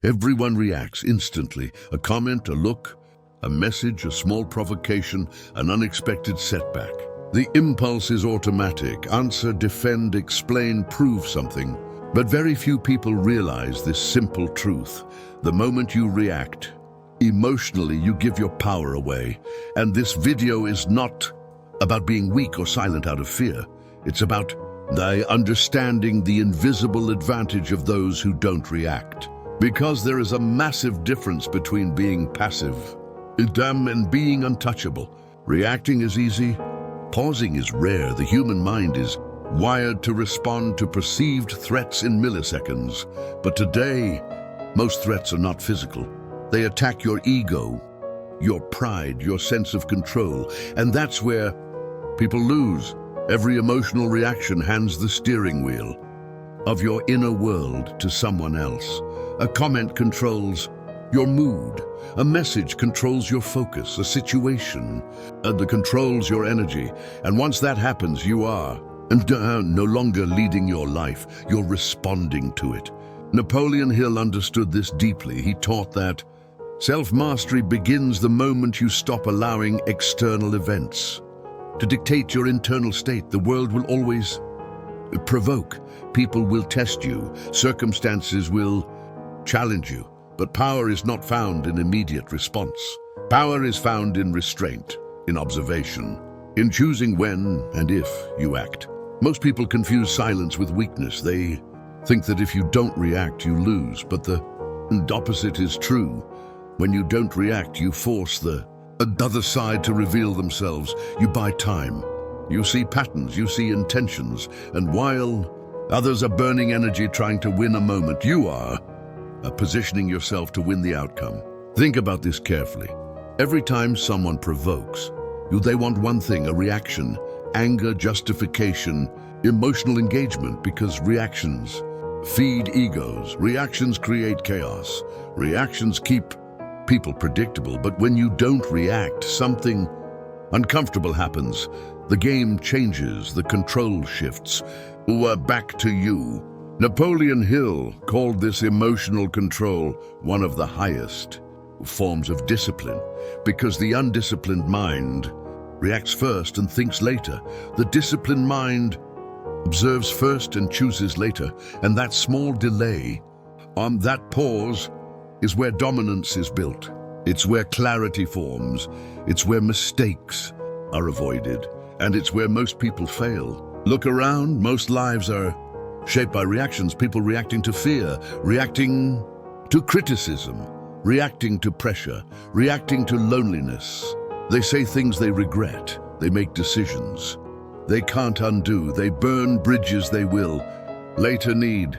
Everyone reacts instantly. A comment, a look, a message, a small provocation, an unexpected setback. The impulse is automatic. Answer, defend, explain, prove something. But very few people realize this simple truth. The moment you react, emotionally, you give your power away. And this video is not about being weak or silent out of fear. It's about understanding the invisible advantage of those who don't react. Because there is a massive difference between being passive and being untouchable. Reacting is easy. Pausing is rare. The human mind is wired to respond to perceived threats in milliseconds. But today, most threats are not physical. They attack your ego, your pride, your sense of control. And that's where people lose. Every emotional reaction hands the steering wheel of your inner world to someone else. A comment controls your mood. A message controls your focus. A situation controls your energy. And once that happens, you are no longer leading your life. You're responding to it. Napoleon Hill understood this deeply. He taught that self-mastery begins the moment you stop allowing external events to dictate your internal state. The world will always provoke. People will test you. Circumstances will challenge you. But power is not found in immediate response. Power is found in restraint, in observation, in choosing when and if you act. Most people confuse silence with weakness. They think that if you don't react, you lose. But the opposite is true. When you don't react, you force the other side to reveal themselves. You buy time. You see patterns, you see intentions. And while others are burning energy trying to win a moment, you are positioning yourself to win the outcome. Think about this carefully. Every time someone provokes, they want one thing, a reaction, anger, justification, emotional engagement, because reactions feed egos. Reactions create chaos. Reactions keep people predictable. But when you don't react, something uncomfortable happens. The game changes, the control shifts. Back to you. Napoleon Hill called this emotional control one of the highest forms of discipline, because the undisciplined mind reacts first and thinks later. The disciplined mind observes first and chooses later, and that small delay, that pause, is where dominance is built. It's where clarity forms. It's where mistakes are avoided, and it's where most people fail. Look around, most lives are shaped by reactions. People reacting to fear, reacting to criticism, reacting to pressure, reacting to loneliness. They say things they regret. They make decisions they can't undo. They burn bridges they will later need,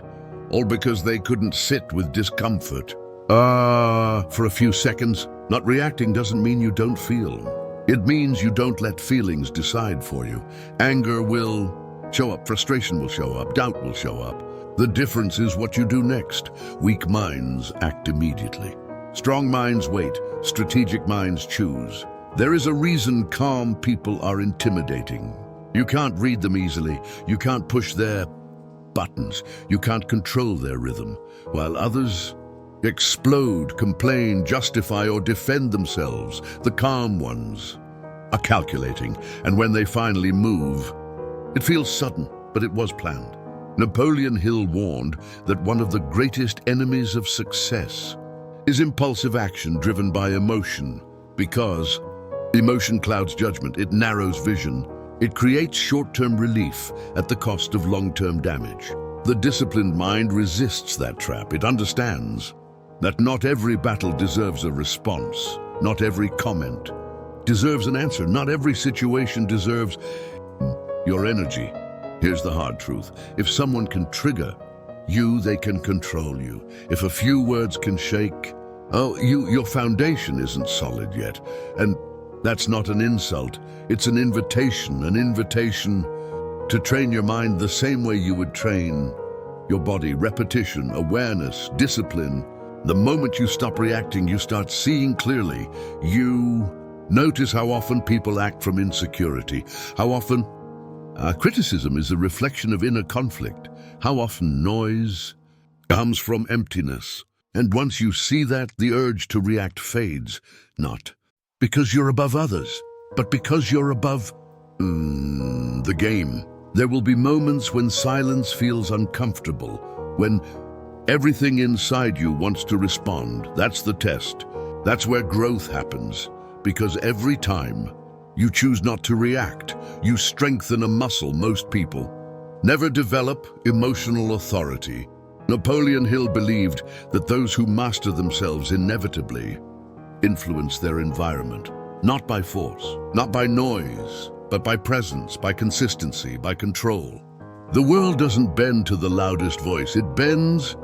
all because they couldn't sit with discomfort for a few seconds. Not reacting doesn't mean you don't feel. It means you don't let feelings decide for you. Anger will show up, frustration will show up, doubt will show up. The difference is what you do next. Weak minds act immediately. Strong minds wait. Strategic minds choose. There is a reason calm people are intimidating. You can't read them easily. You can't push their buttons. You can't control their rhythm. While others explode, complain, justify, or defend themselves, the calm ones are calculating. And when they finally move, it feels sudden, but it was planned. Napoleon Hill warned that one of the greatest enemies of success is impulsive action driven by emotion, because emotion clouds judgment, it narrows vision, it creates short-term relief at the cost of long-term damage. The disciplined mind resists that trap. It understands that not every battle deserves a response, not every comment deserves an answer, not every situation deserves your energy. Here's the hard truth. If someone can trigger you, they can control you. If a few words can shake, your foundation isn't solid yet. And that's not an insult. It's an invitation to train your mind the same way you would train your body. Repetition, awareness, discipline. The moment you stop reacting, you start seeing clearly. You notice how often people act from insecurity, how often criticism is a reflection of inner conflict, how often noise comes from emptiness, And once you see that, the urge to react fades, not because you're above others, but because you're above the game. There will be moments when silence feels uncomfortable, when everything inside you wants to respond. That's the test. That's where growth happens, because every time you choose not to react, you strengthen a muscle most people never develop: emotional authority. Napoleon Hill believed that those who master themselves inevitably influence their environment, not by force, not by noise, but by presence, by consistency, by control. The world doesn't bend to the loudest voice, it bends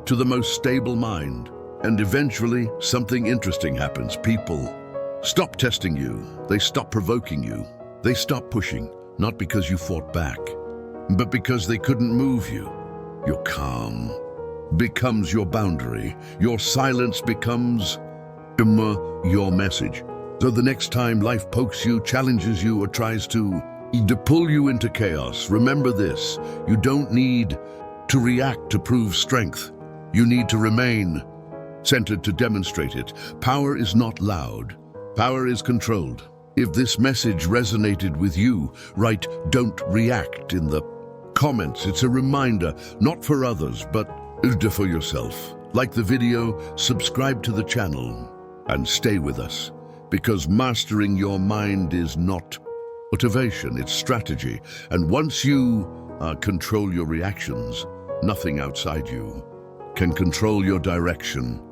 to the most stable mind. And eventually, something interesting happens. People stop testing you, they stop provoking you, they stop pushing, not because you fought back, but because they couldn't move you. Your calm becomes your boundary. Your silence becomes your message. So the next time life pokes you, challenges you, or tries to pull you into chaos, remember this: you don't need to react to prove strength. You need to remain centered to demonstrate it. Power is not loud. Power is controlled. If this message resonated with you, write "don't react" in the comments. It's a reminder, not for others, but for yourself. Like the video, subscribe to the channel, and stay with us, because mastering your mind is not motivation, it's strategy. And once you control your reactions, nothing outside you can control your direction.